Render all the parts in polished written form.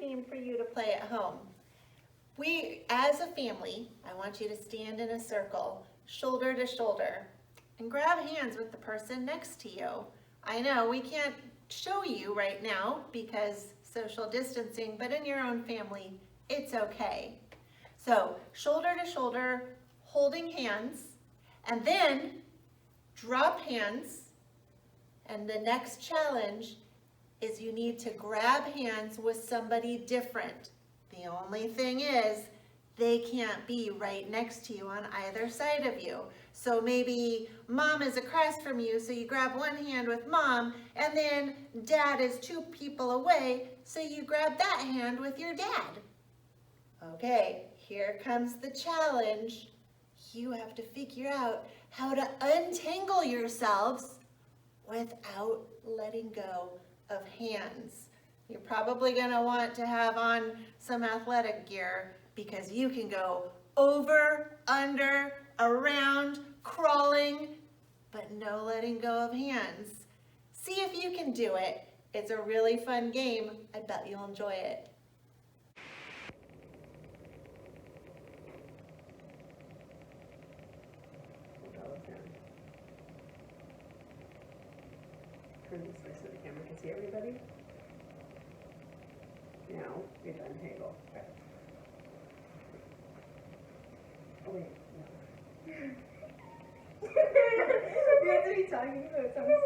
game for you to play at home. As a family, I want you to stand in a circle, shoulder to shoulder, and grab hands with the person next to you. I know we can't show you right now because social distancing, but in your own family, it's okay. So shoulder to shoulder, holding hands, and then drop hands. And the next challenge is you need to grab hands with somebody different. The only thing is they can't be right next to you on either side of you. So maybe mom is across from you, so you grab one hand with mom, and then dad is 2 people away, so you grab that hand with your dad. Okay, here comes the challenge. You have to figure out how to untangle yourselves without letting go of hands. You're probably going to want to have on some athletic gear because you can go over, under, around, crawling, but no letting go of hands. See if you can do it. It's a really fun game. I bet you'll enjoy it. Turn this way so the camera can see everybody. Now, you have to untangle. Okay. Oh wait, no. You have to be talking about something.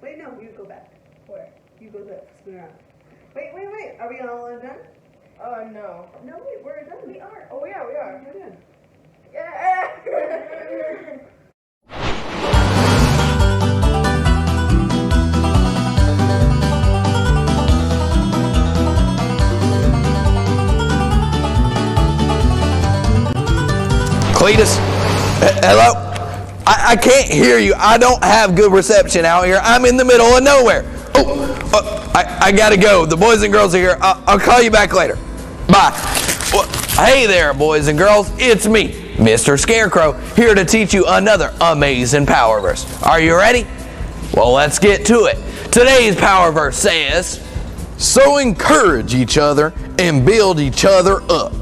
Wait, no, you go back. Where? You go there, spin around. Wait, are we all done? No. No, wait, we're done. We are. Oh, yeah, we are. We're done. Yeah. Cletus, hello? I can't hear you. I don't have good reception out here. I'm in the middle of nowhere. I gotta go. The boys and girls are here. I'll call you back later. Bye. Well, hey there, boys and girls. It's me, Mr. Scarecrow, here to teach you another amazing power verse. Are you ready? Well, let's get to it. Today's power verse says, "So encourage each other and build each other up."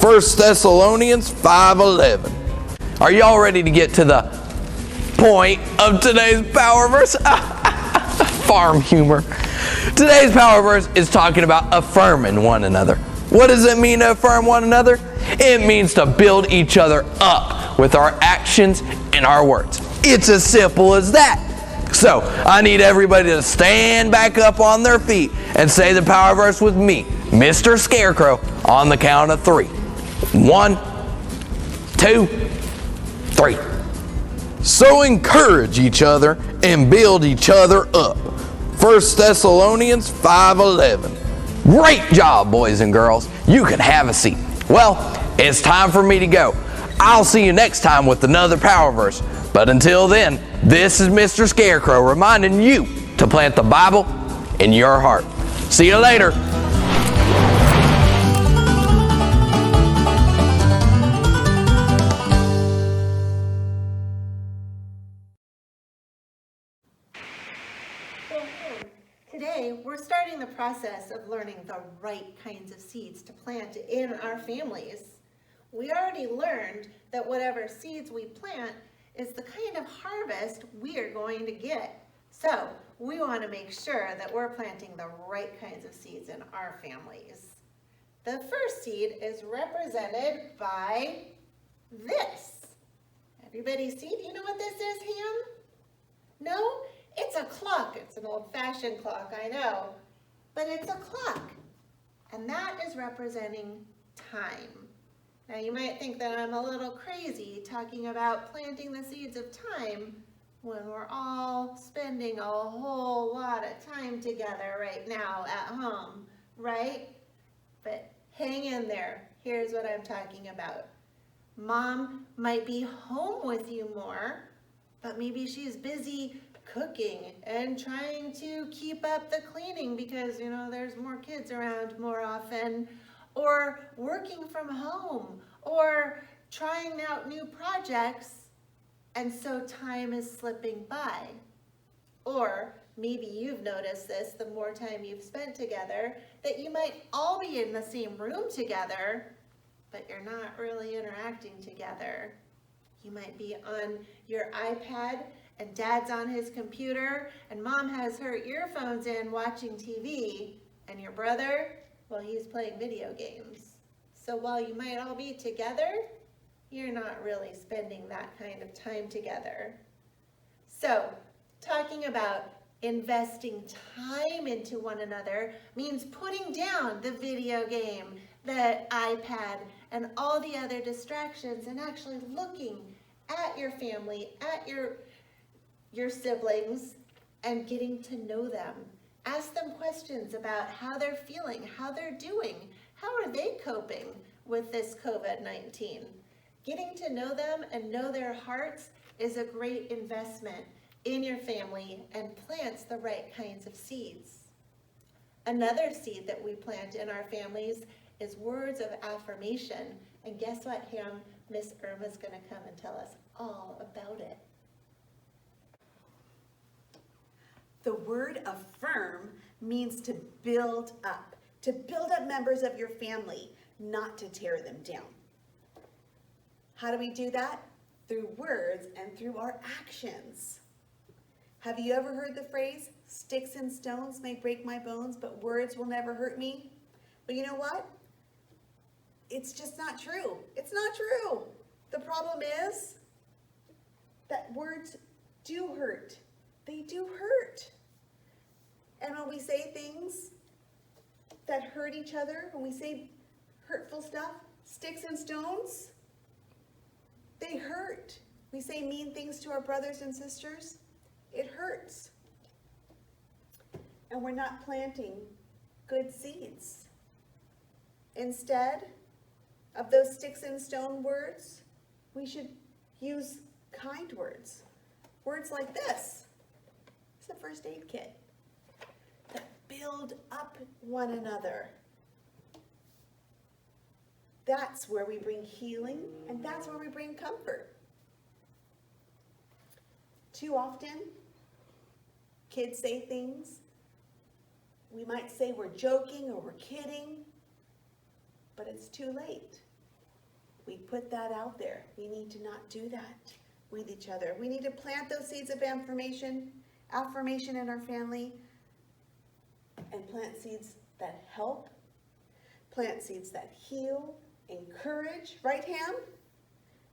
1 Thessalonians 5:11. Are y'all ready to get to the point of today's power verse? Farm humor. Today's power verse is talking about affirming one another. What does it mean to affirm one another? It means to build each other up with our actions and our words. It's as simple as that. So I need everybody to stand back up on their feet and say the power verse with me, Mr. Scarecrow, on the count of 3. 1, 2, 3. So encourage each other and build each other up. 1 Thessalonians 5:11. Great job, boys and girls. You can have a seat. Well, it's time for me to go. I'll see you next time with another power verse. But until then, this is Mr. Scarecrow reminding you to plant the Bible in your heart. See you later. Today, we're starting the process of learning the right kinds of seeds to plant in our families. We already learned that whatever seeds we plant is the kind of harvest we are going to get. So, we want to make sure that we're planting the right kinds of seeds in our families. The first seed is represented by this. Everybody see? Do you know what this is, Ham? No? It's a clock. It's an old-fashioned clock, I know. But it's a clock. And that is representing time. Now you might think that I'm a little crazy talking about planting the seeds of time when we're all spending a whole lot of time together right now at home, right? But hang in there. Here's what I'm talking about. Mom might be home with you more, but maybe she's busy cooking and trying to keep up the cleaning because, you know, there's more kids around more often, or working from home, or trying out new projects, and so time is slipping by. Or Maybe you've noticed this the more time you've spent together, that you might all be in the same room together, but you're not really interacting together. You might be on your iPad and Dad's on his computer and Mom has her earphones in watching TV, and your brother, well, he's playing video games. So while you might all be together, you're not really spending that kind of time together. So, talking about investing time into one another means putting down the video game, the iPad, and all the other distractions and actually looking at your family, at your siblings, and getting to know them. Ask them questions about how they're feeling, how they're doing, how are they coping with this COVID-19. Getting to know them and know their hearts is a great investment in your family and plants the right kinds of seeds. Another seed that we plant in our families is words of affirmation. And guess what, Ham? Miss Irma's going to come and tell us all about it. The word affirm means to build up members of your family, not to tear them down. How do we do that? Through words and through our actions. Have you ever heard the phrase, sticks and stones may break my bones, but words will never hurt me? But you know what? It's just not true. It's not true. The problem is that words do hurt. They do hurt. And when we say things that hurt each other, when we say hurtful stuff, sticks and stones, they hurt. We say mean things to our brothers and sisters, it hurts. And we're not planting good seeds. Instead of those sticks and stone words, we should use kind words. Words like this. It's a first aid kit that build up one another. That's where we bring healing, and that's where we bring comfort. Too often, kids say things. We might say we're joking or we're kidding, but it's too late. We put that out there. We need to not do that with each other. We need to plant those seeds of affirmation in our family, and plant seeds that help, plant seeds that heal, encourage, right, Ham?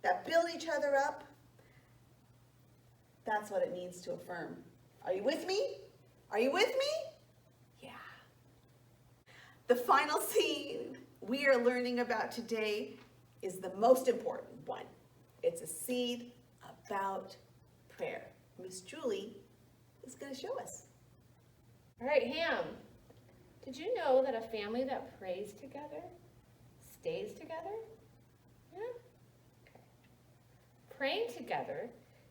That build each other up. That's what it means to affirm. Are you with me? Are you with me? Yeah. The final seed we are learning about today is the most important one. It's a seed about prayer. Miss Julie is going to show us. All right, Ham, did you know that a family that prays together stays together? Yeah? Okay. Praying together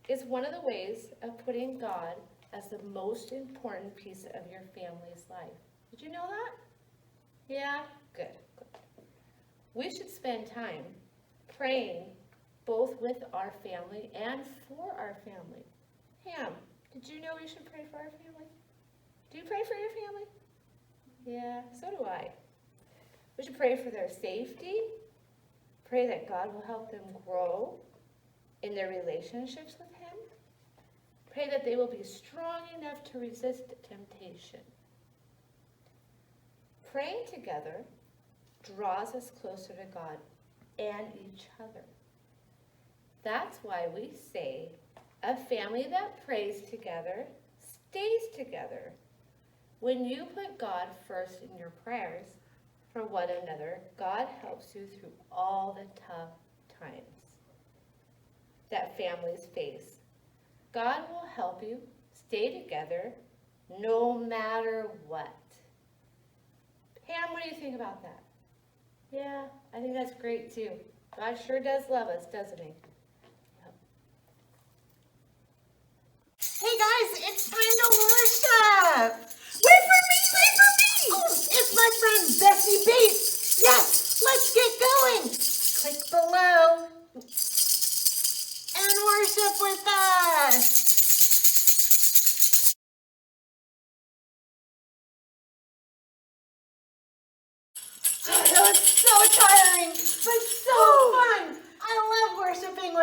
is one of the ways of putting God as the most important piece of your family's life. Did you know that? Yeah? Good. We should spend time praying both with our family and for our family. Ham, did you know we should pray for our family? Do you pray for your family? Yeah, so do I. We should pray for their safety, pray that God will help them grow in their relationships with Him, pray that they will be strong enough to resist temptation. Praying together draws us closer to God and each other. That's why we say, a family that prays together stays together. When you put God first in your prayers for one another, God helps you through all the tough times that families face. God will help you stay together no matter what. Pam, what do you think about that? Yeah, I think that's great too. God sure does love us, doesn't He? Hey guys, it's time to worship. Wait for me. Oh, it's my friend Bessie Bates. Yes, let's get going. Click below and worship with us.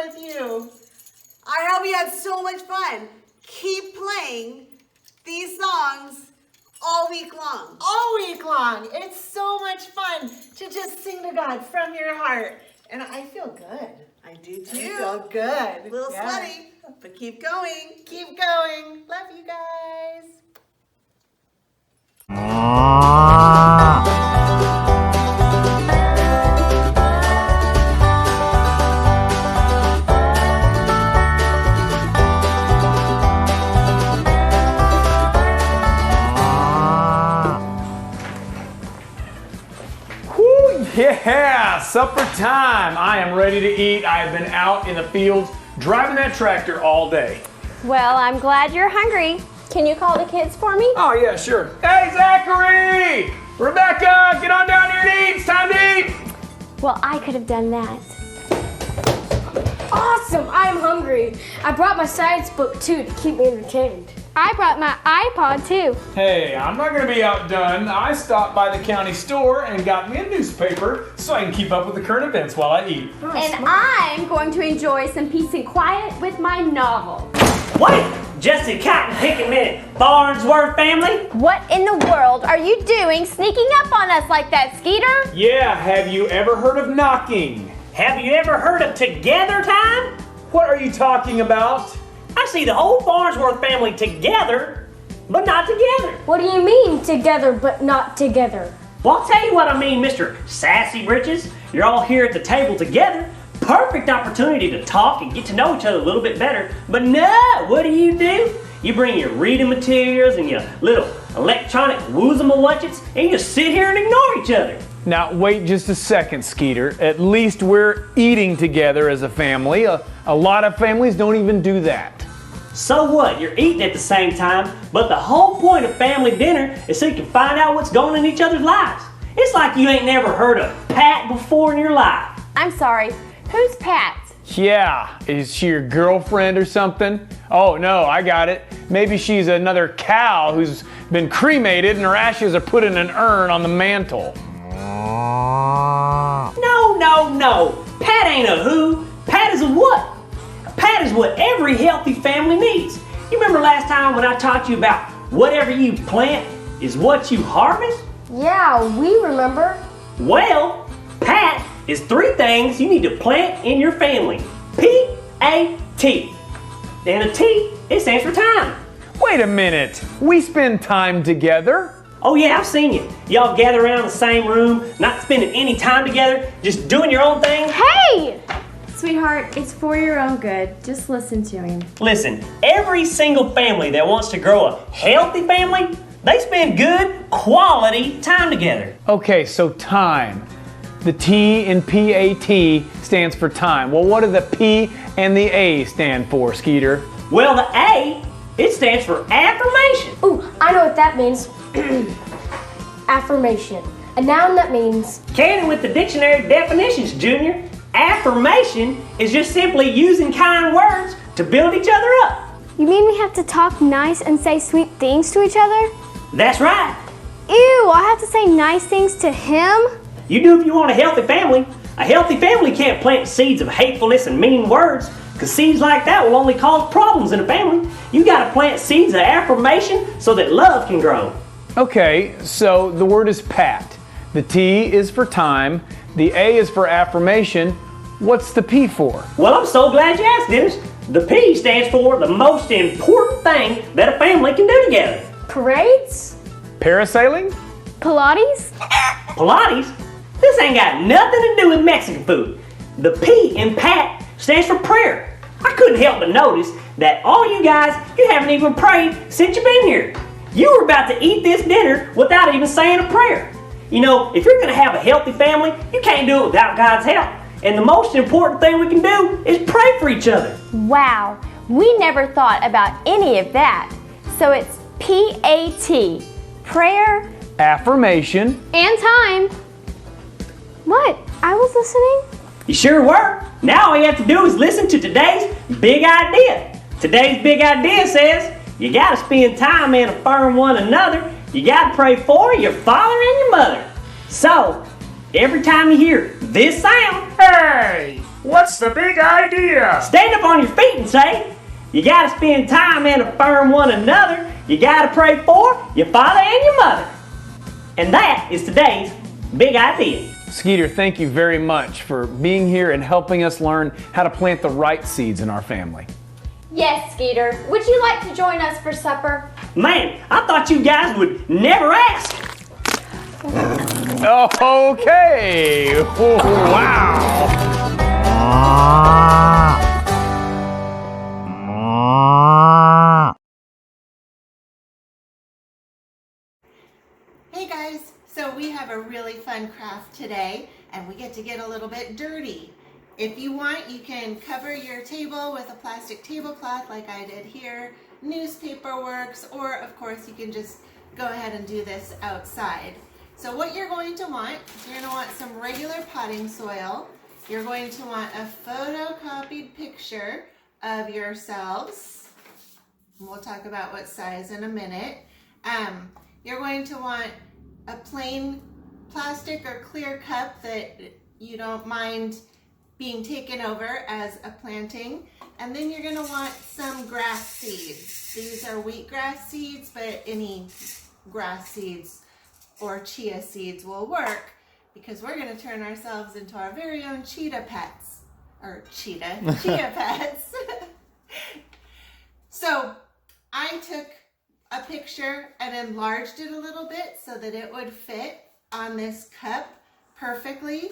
with you. I hope you had so much fun. Keep playing these songs all week long. All week long. It's so much fun to just sing to God from your heart. And I feel good. I do I too. feel good. A little Yeah. sweaty, but keep going. Keep going. Love you guys. Whew, yeah, supper time. I am ready to eat. I have been out in the fields driving that tractor all day. Well, I'm glad you're hungry. Can you call the kids for me? Oh, yeah, sure. Hey, Zachary! Rebecca, get on down here and eat. It's time to eat. Well, I could have done that. Awesome! I'm hungry. I brought my science book too to keep me entertained. I brought my iPod too. Hey, I'm not going to be outdone. I stopped by the county store and got me a newspaper so I can keep up with the current events while I eat. And I'm going to enjoy some peace and quiet with my novel. Wait! Just a cotton picking minute, Barnsworth family? What in the world are you doing sneaking up on us like that, Skeeter? Yeah, have you ever heard of knocking? Have you ever heard of together time? What are you talking about? I see the whole Barnsworth family together, but not together. What do you mean, together but not together? Well, I'll tell you what I mean, Mr. Sassy Britches. You're all here at the table together. Perfect opportunity to talk and get to know each other a little bit better. But no, what do? You bring your reading materials and your little electronic woozle-wutchets and you just sit here and ignore each other. Now, wait just a second, Skeeter. At least we're eating together as a family. A lot of families don't even do that. So what? You're eating at the same time, but the whole point of family dinner is so you can find out what's going on in each other's lives. It's like you ain't never heard of Pat before in your life. I'm sorry. Who's Pat? Yeah, is she your girlfriend or something? Oh no, I got it. Maybe she's another cow who's been cremated and her ashes are put in an urn on the mantle. No. Pat ain't a who. Pat is a what. Pat is what every healthy family needs. You remember last time when I taught you about whatever you plant is what you harvest? Yeah, we remember. Well, Pat is 3 things you need to plant in your family. P-A-T. And a T, it stands for time. Wait a minute, we spend time together. Oh yeah, I've seen you. Y'all gather around the same room, not spending any time together, just doing your own thing. Hey! Sweetheart, it's for your own good. Just listen to him. Listen, every single family that wants to grow a healthy family, they spend good, quality time together. Okay, so time. The T in P-A-T stands for time. Well, what do the P and the A stand for, Skeeter? Well, the A, it stands for affirmation. Ooh, I know what that means. Affirmation. A noun that means... Canon with the dictionary definitions, Junior. Affirmation is just simply using kind words to build each other up. You mean we have to talk nice and say sweet things to each other? That's right. Ew, I have to say nice things to him? You do if you want a healthy family. A healthy family can't plant seeds of hatefulness and mean words, because seeds like that will only cause problems in a family. You gotta plant seeds of affirmation so that love can grow. Okay, so the word is Pat. The T is for time. The A is for affirmation. What's the P for? Well, I'm so glad you asked, Dennis. The P stands for the most important thing that a family can do together. Parades? Parasailing? Pilates? Pilates? This ain't got nothing to do with Mexican food. The P in Pat stands for prayer. I couldn't help but notice that all you guys, you haven't even prayed since you've been here. You were about to eat this dinner without even saying a prayer. You know, if you're gonna have a healthy family, you can't do it without God's help. And the most important thing we can do is pray for each other. Wow, we never thought about any of that. So it's P-A-T, prayer, Affirmation. And time. What? I was listening? You sure were. Now all you have to do is listen to today's big idea. Today's big idea says, you gotta spend time and affirm one another. You gotta pray for your father and your mother. So, every time you hear this sound, hey, What's the big idea? Stand up on your feet and say, you gotta spend time and affirm one another. You gotta pray for your father and your mother. And that is today's big idea. Skeeter, thank you very much for being here and helping us learn how to plant the right seeds in our family. Yes, Skeeter. Would you like to join us for supper? Man, I thought you guys would never ask. Okay. Oh, wow. Hey guys, so we have a really fun craft today and we get to get a little bit dirty. If you want, you can cover your table with a plastic tablecloth like I did here. Newspaper works, or of course you can just go ahead and do this outside. So what you're going to want, you're going to want some regular potting soil. You're going to want a photocopied picture of yourselves. We'll talk about what size in a minute. You're going to want a plain plastic or clear cup that you don't mind being taken over as a planting. And then you're going to want some grass seeds. These are wheatgrass seeds, but any grass seeds or chia seeds will work because we're going to turn ourselves into our very own cheetah pets. Or chia pets. So I took a picture and enlarged it a little bit so that it would fit on this cup perfectly.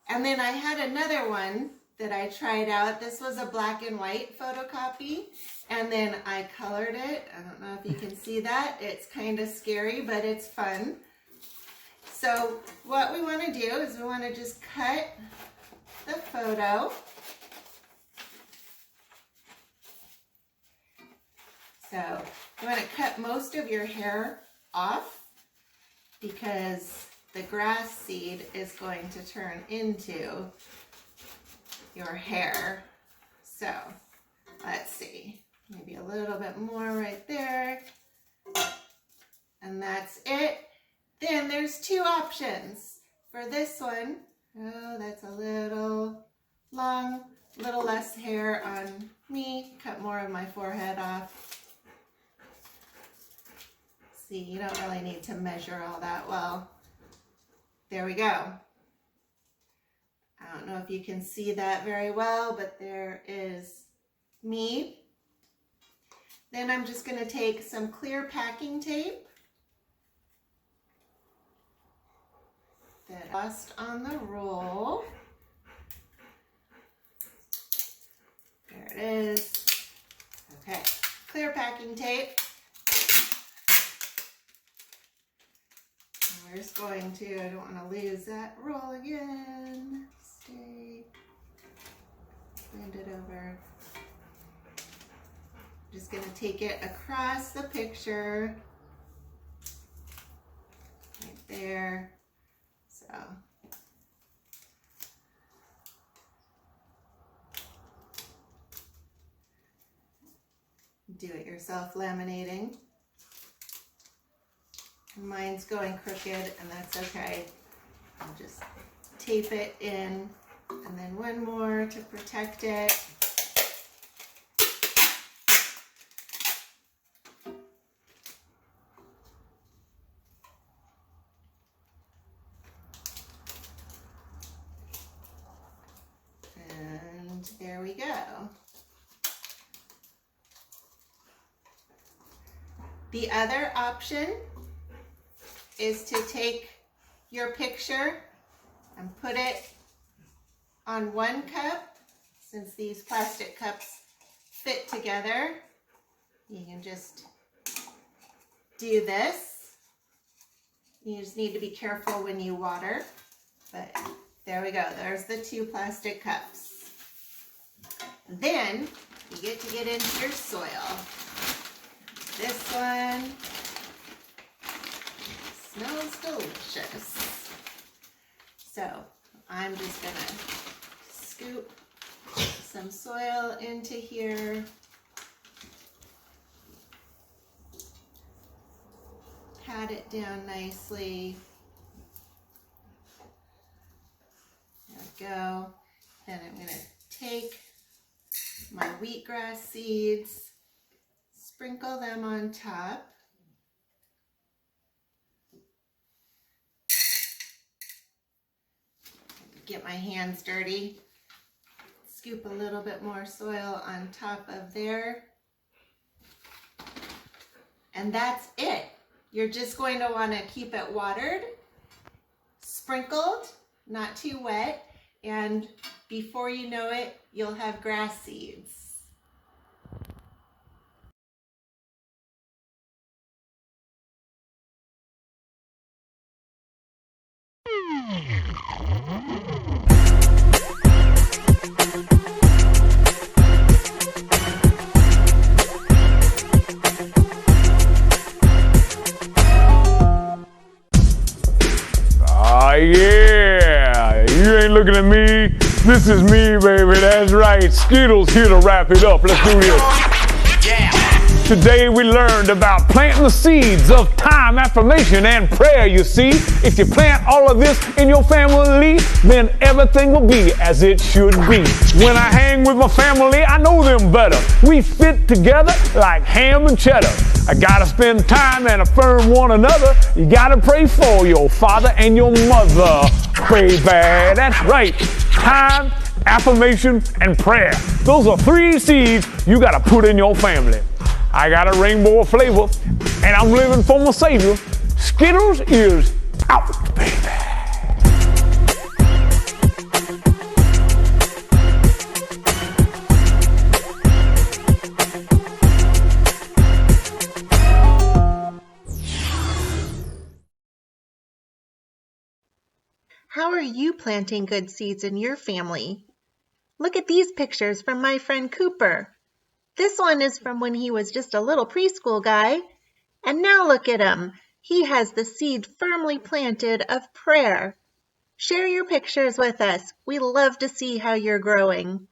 And then I had another one that I tried out. This was a black and white photocopy, and then I colored it. I don't know if you can see that. It's kind of scary, but it's fun. So what we want to do is we want to just cut the photo. So you want to cut most of your hair off because the grass seed is going to turn into your hair. So let's see, maybe a little bit more right there. And that's it. Then there's two options for this one. Oh, that's a little long, little less hair on me. Cut more of my forehead off. See, you don't really need to measure all that well. There we go. I don't know if you can see that very well, but there is me. Then I'm just going to take some clear packing tape that I lost on the roll. There it is. Okay, clear packing tape. We're just going to, I don't want to lose that roll again. Stay, bend it over. Just going to take it across the picture. Right there. So. Do-it-yourself laminating. Mine's going crooked, and that's okay. I'll just tape it in, and then one more to protect it. And there we go. The other option is to take your picture and put it on one cup. Since these plastic cups fit together, you can just do this. You just need to be careful when you water, but there we go. There's the two plastic cups. Then you get to get into your soil. This one smells delicious. So I'm just gonna scoop some soil into here. Pat it down nicely. There we go. Then I'm going to take my wheatgrass seeds, sprinkle them on top. Get my hands dirty. Scoop a little bit more soil on top of there. And that's it. You're just going to want to keep it watered, sprinkled, not too wet, and before you know it, you'll have grass seeds. Yeah, you ain't looking at me. This is me, baby. That's right. Skittles here to wrap it up. Let's do this. Today we learned about planting the seeds of time, affirmation, and prayer. You see, if you plant all of this in your family, then everything will be as it should be. When I hang with my family, I know them better. We fit together like ham and cheddar. I gotta spend time and affirm one another. You gotta pray for your father and your mother. Pray bad. That's right. Time, affirmation, and prayer. Those are 3 seeds you gotta put in your family. I got a rainbow of flavor, and I'm living for my savior. Skittles is out, baby. How are you planting good seeds in your family? Look at these pictures from my friend Cooper. This one is from when he was just a little preschool guy. And now look at him. He has the seed firmly planted of prayer. Share your pictures with us. We love to see how you're growing.